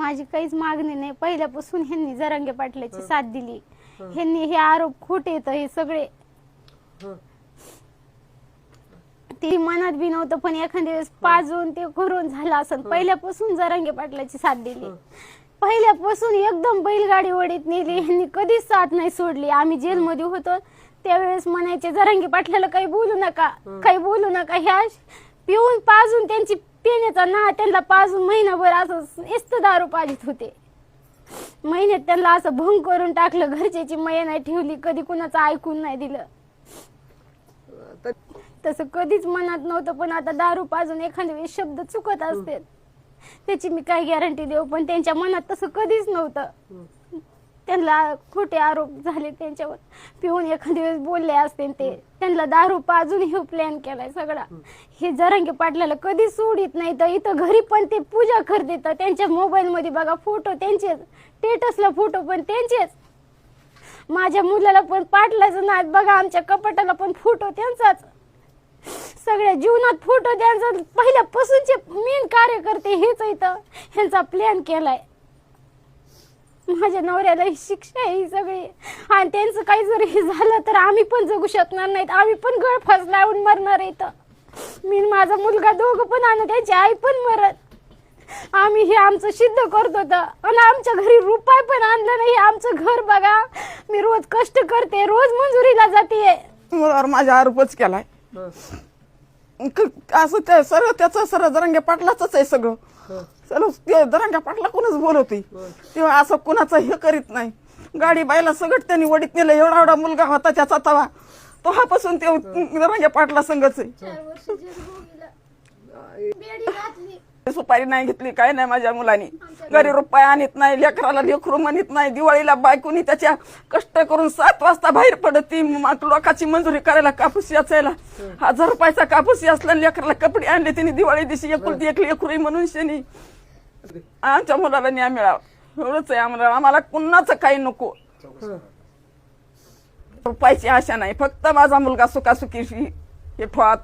माझी काहीच मागणी नाही. पहिल्यापासून ह्यांनी जरांगे पाटलाची साथ दिली. ह्यांनी हे आरोप खोटे आहेत हे सगळे. ते मनात बी नव्हतं पण एखाद्या वेळेस पाजून ते करून झालं असं. पहिल्यापासून जरांगे पाटलाची साथ दिली. पहिल्यापासून एकदम बैलगाडी ओढीत नेली. ह्यांनी कधीच साथ नाही सोडली. आम्ही जेलमध्ये होतो त्यावेळेस म्हणायचे जरांगे पाटलाला काही बोलू नका, काही बोलू नका. ह्या पिऊन पाजून त्यांची पिण्याचा ना त्यांना पाजून महिनाभर असं नुसतं दारू पाजित होते. महिन्यात त्यांना असं भंग करून टाकलं. घरच्याची मया नाही ठेवली. कधी कुणाचं ऐकून नाही दिलं. तसं कधीच मनात नव्हतं. पण आता दारू पाजून एखाद्या वेळेस शब्द चुकत असते त्याची मी काय गॅरंटी देऊ. पण त्यांच्या मनात तसं कधीच नव्हतं. त्यांना खोटे आरोप झाले त्यांच्यावर. पिऊन एखाद्या वेळेस बोलले असते ते. त्यांना दारू पाजून हे प्लॅन केलाय सगळा. हे जरांगे पाटलाला कधी सोडित नाही. तर इथं घरी पण ते पूजा करते. तर त्यांच्या मोबाईल मध्ये बघा फोटो त्यांचेच, स्टेटसला फोटो पण त्यांचेच. माझ्या मुलाला पण पाटलाचं नाद बघा. आमच्या कपाटाला पण फोटो त्यांचाच. सगळ्या जीवनात फोटो त्यांचा. पहिल्यापासूनचे मेन कार्यकर्ते हेच इथं. ह्यांचा प्लॅन केलाय. माझ्या नवऱ्याला ही शिक्षा आहे ही सगळी. आणि त्यांचं काही जर हे झालं तर आम्ही पण जगू शकणार नाहीत. आम्ही पण गळफास लावून मरणार इथं. मी माझा मुलगा दोघं पण आणि त्याची आई पण मरत. आम्ही हे आमचं सिद्ध करत होतं. आणि आमच्या घरी रुपये पण आणलं नाही. आमचं घर बघा. मी रोज कष्ट करते, रोज मंजुरीला जाते. मुलावर माझा आरोपच केलाय. असं ते सर्व त्याचं सर्व जरांगे पाटलाच आहे सगळं. सर्व ते जरांगे पाटला कोणच बोलवते तेव्हा असं कुणाचं हे करीत नाही. गाडी बायला सगळं त्यांनी वडीत नेलं. एवढा एवढा मुलगा होता त्याचा तवा तेव्हापासून ते जरांगे पाटला संघच आहे. सुपारी नाही घेतली काय नाही माझ्या मुलांनी. घरी रुपये आणत नाही. लेकराला लेकरू म्हणत नाही. दिवाळीला बायकोनी त्याच्या कष्ट करून 7 वाजता बाहेर पडती लोकांची मंजुरी करायला. कापूस याचायला 1000 रुपयाचा कापूस असला. लेकराला कपडे आणले तिने दिवाळी दिवशी. एकुलती एक लेकरू म्हणून शनी आमच्या मुलाला न्याय मिळावा एवढंच आहे आम्हाला. आम्हाला कुणाचं काही नको. रुपयाची आशा नाही. फक्त माझा मुलगा सुखासुखी हे ठेवा.